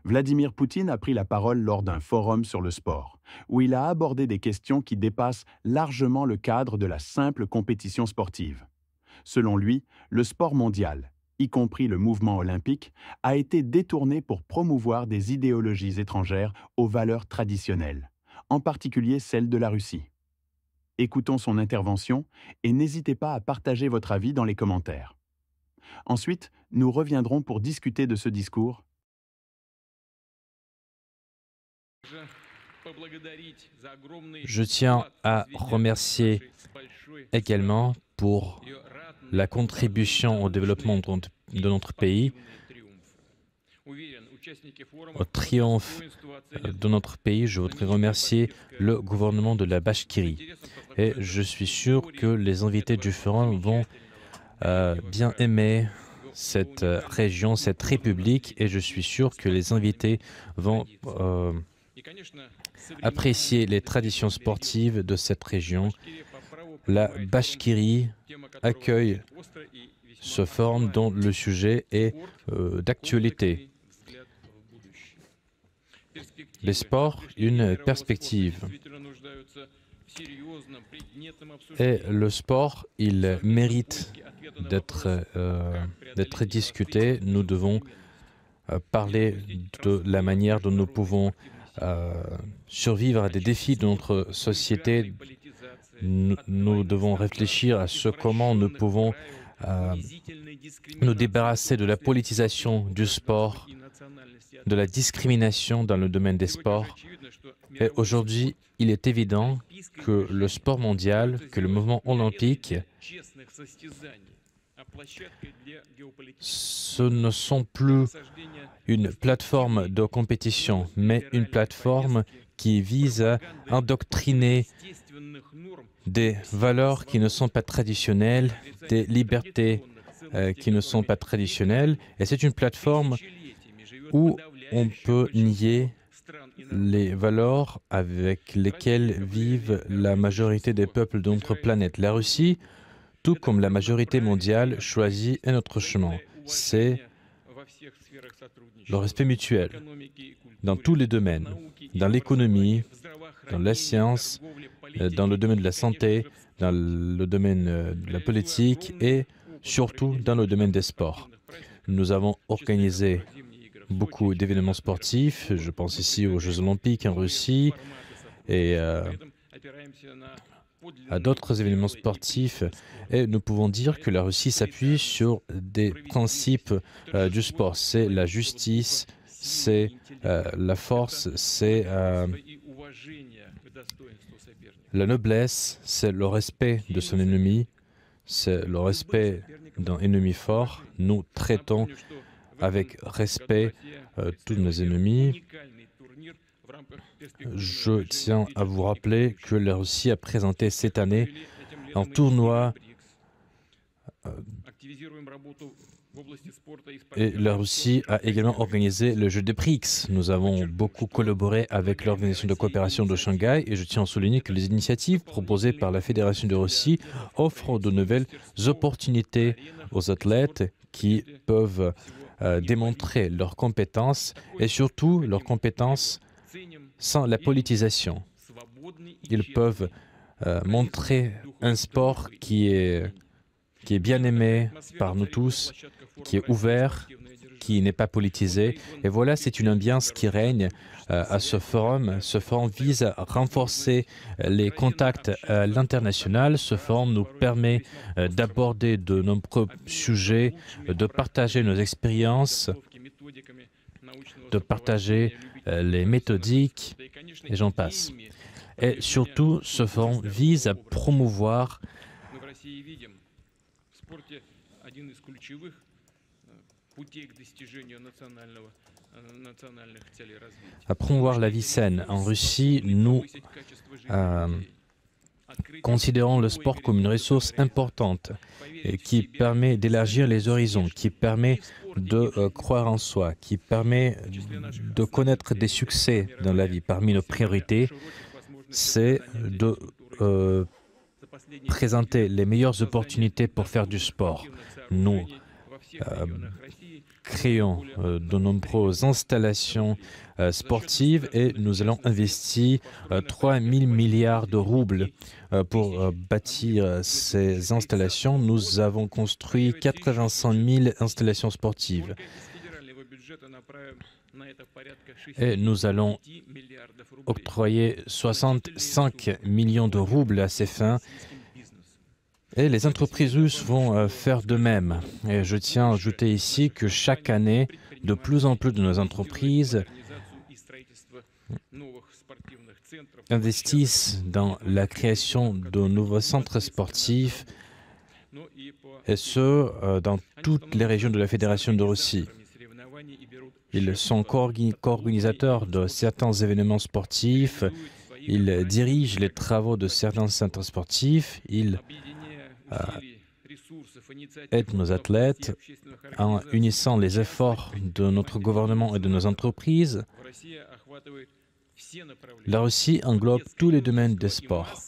Vladimir Poutine a pris la parole lors d'un forum sur le sport, où il a abordé des questions qui dépassent largement le cadre de la simple compétition sportive. Selon lui, le sport mondial, y compris le mouvement olympique, a été détourné pour promouvoir des idéologies étrangères aux valeurs traditionnelles, en particulier celles de la Russie. Écoutons son intervention et n'hésitez pas à partager votre avis dans les commentaires. Ensuite, nous reviendrons pour discuter de ce discours. Je tiens à remercier également pour la contribution au développement de notre pays, au triomphe de notre pays. Je voudrais remercier le gouvernement de la Bachkirie. Et je suis sûr que les invités du forum vont bien aimer cette région, cette république, et je suis sûr que les invités vont apprécier les traditions sportives de cette région. La Bachkirie accueille ce forum dont le sujet est d'actualité. Les sports, une perspective. Et le sport, il mérite d'être discuté. Nous devons parler de la manière dont nous pouvons survivre à des défis de notre société. Nous devons réfléchir à comment nous pouvons nous débarrasser de la politisation du sport, de la discrimination dans le domaine des sports. Et aujourd'hui, il est évident que le sport mondial, que le mouvement olympique, ce ne sont plus une plateforme de compétition, mais une plateforme qui vise à endoctriner des valeurs qui ne sont pas traditionnelles, des libertés qui ne sont pas traditionnelles. Et c'est une plateforme où on peut nier les valeurs avec lesquelles vivent la majorité des peuples de notre planète. La Russie, tout comme la majorité mondiale, choisit un autre chemin. C'est le respect mutuel dans tous les domaines, dans l'économie, dans la science, dans le domaine de la santé, dans le domaine de la politique et surtout dans le domaine des sports. Nous avons organisé beaucoup d'événements sportifs. Je pense ici aux Jeux olympiques en Russie et à d'autres événements sportifs. Et nous pouvons dire que la Russie s'appuie sur des principes du sport. C'est la justice, c'est la force, c'est la noblesse, c'est le respect de son ennemi, c'est le respect d'un ennemi fort. Nous traitons avec respect tous nos ennemis. Je tiens à vous rappeler que la Russie a présenté cette année un tournoi et la Russie a également organisé le jeu des BRICS. Nous avons beaucoup collaboré avec l'Organisation de coopération de Shanghai et je tiens à souligner que les initiatives proposées par la Fédération de Russie offrent de nouvelles opportunités aux athlètes qui peuvent démontrer leurs compétences et surtout leurs compétences sans la politisation. Ils peuvent montrer un sport qui est bien aimé par nous tous, qui est ouvert, qui n'est pas politisé. Et voilà, c'est une ambiance qui règne à ce forum. Ce forum vise à renforcer les contacts à l'international. Ce forum nous permet d'aborder de nombreux sujets, de partager nos expériences, de partager les méthodiques, et j'en passe. Et surtout, ce forum vise à promouvoir la vie saine. En Russie, nous considérons le sport comme une ressource importante et qui permet d'élargir les horizons, qui permet de croire en soi, qui permet de connaître des succès dans la vie. Parmi nos priorités, c'est de présenter les meilleures opportunités pour faire du sport. Nous créons de nombreuses installations sportives et nous allons investir 3 000 milliards de roubles pour bâtir ces installations. Nous avons construit 85 000 installations sportives. Et nous allons octroyer 65 millions de roubles à ces fins. Et les entreprises russes vont faire de même. Et je tiens à ajouter ici que chaque année, de plus en plus de nos entreprises investissent dans la création de nouveaux centres sportifs, et ce, dans toutes les régions de la Fédération de Russie. Ils sont co-organisateurs de certains événements sportifs, ils dirigent les travaux de certains centres sportifs, ils aident nos athlètes en unissant les efforts de notre gouvernement et de nos entreprises. La Russie englobe tous les domaines des sports,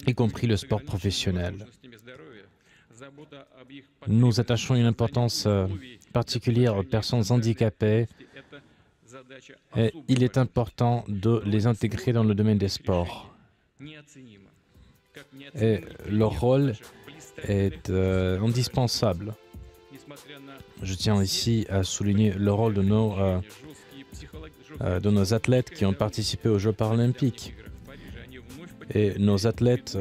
y compris le sport professionnel. Nous attachons une importance particulière aux personnes handicapées et il est important de les intégrer dans le domaine des sports. Et leur rôle est indispensable. Je tiens ici à souligner le rôle de nos athlètes qui ont participé aux Jeux paralympiques. Et nos athlètes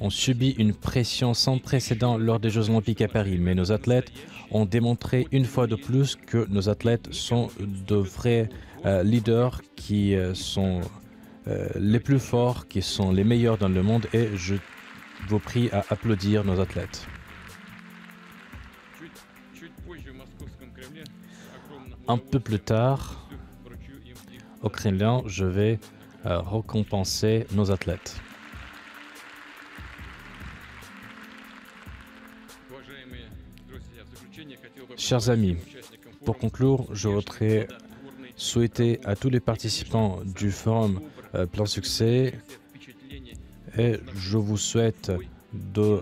ont subi une pression sans précédent lors des Jeux olympiques à Paris. Mais nos athlètes ont démontré une fois de plus que nos athlètes sont de vrais leaders qui sont les plus forts, qui sont les meilleurs dans le monde. Et je vous prie à applaudir nos athlètes. Un peu plus tard, au Kremlin, je vais récompenser nos athlètes. Chers amis, pour conclure, je voudrais souhaiter à tous les participants du forum plein succès et je vous souhaite de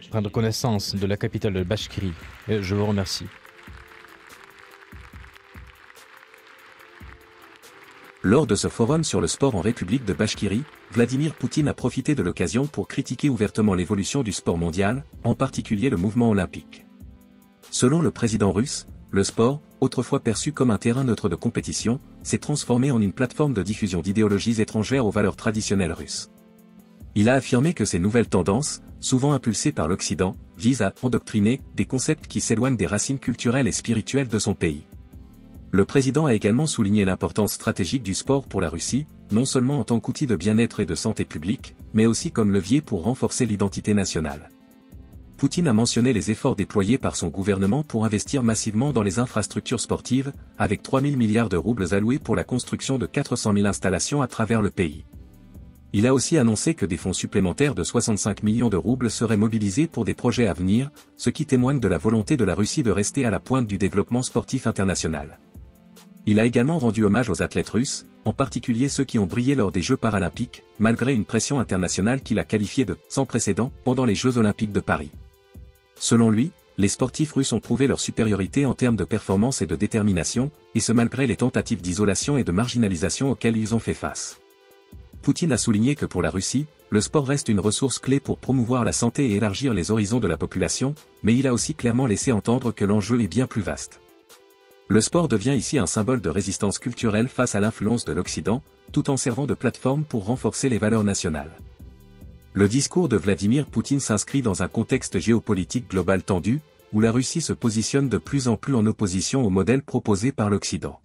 prendre connaissance de la capitale de Bachkirie et je vous remercie. Lors de ce forum sur le sport en République de Bachkirie, Vladimir Poutine a profité de l'occasion pour critiquer ouvertement l'évolution du sport mondial, en particulier le mouvement olympique. Selon le président russe, le sport, autrefois perçu comme un terrain neutre de compétition, s'est transformé en une plateforme de diffusion d'idéologies étrangères aux valeurs traditionnelles russes. Il a affirmé que ces nouvelles tendances, souvent impulsées par l'Occident, visent à endoctriner des concepts qui s'éloignent des racines culturelles et spirituelles de son pays. Le président a également souligné l'importance stratégique du sport pour la Russie, non seulement en tant qu'outil de bien-être et de santé publique, mais aussi comme levier pour renforcer l'identité nationale. Poutine a mentionné les efforts déployés par son gouvernement pour investir massivement dans les infrastructures sportives, avec 3 000 milliards de roubles alloués pour la construction de 400 000 installations à travers le pays. Il a aussi annoncé que des fonds supplémentaires de 65 millions de roubles seraient mobilisés pour des projets à venir, ce qui témoigne de la volonté de la Russie de rester à la pointe du développement sportif international. Il a également rendu hommage aux athlètes russes, en particulier ceux qui ont brillé lors des Jeux paralympiques, malgré une pression internationale qu'il a qualifiée de « sans précédent » pendant les Jeux olympiques de Paris. Selon lui, les sportifs russes ont prouvé leur supériorité en termes de performance et de détermination, et ce malgré les tentatives d'isolation et de marginalisation auxquelles ils ont fait face. Poutine a souligné que pour la Russie, le sport reste une ressource clé pour promouvoir la santé et élargir les horizons de la population, mais il a aussi clairement laissé entendre que l'enjeu est bien plus vaste. Le sport devient ici un symbole de résistance culturelle face à l'influence de l'Occident, tout en servant de plateforme pour renforcer les valeurs nationales. Le discours de Vladimir Poutine s'inscrit dans un contexte géopolitique global tendu, où la Russie se positionne de plus en plus en opposition au modèle proposé par l'Occident.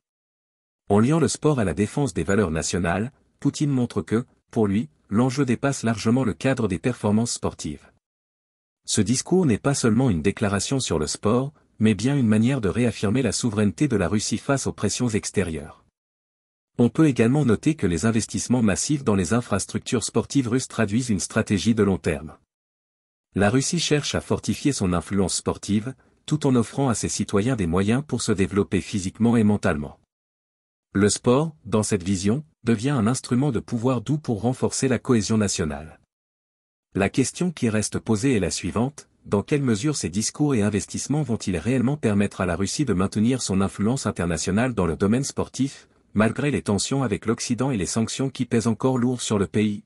En liant le sport à la défense des valeurs nationales, Poutine montre que, pour lui, l'enjeu dépasse largement le cadre des performances sportives. Ce discours n'est pas seulement une déclaration sur le sport, mais bien une manière de réaffirmer la souveraineté de la Russie face aux pressions extérieures. On peut également noter que les investissements massifs dans les infrastructures sportives russes traduisent une stratégie de long terme. La Russie cherche à fortifier son influence sportive, tout en offrant à ses citoyens des moyens pour se développer physiquement et mentalement. Le sport, dans cette vision, devient un instrument de pouvoir doux pour renforcer la cohésion nationale. La question qui reste posée est la suivante: dans quelle mesure ces discours et investissements vont-ils réellement permettre à la Russie de maintenir son influence internationale dans le domaine sportif, malgré les tensions avec l'Occident et les sanctions qui pèsent encore lourd sur le pays?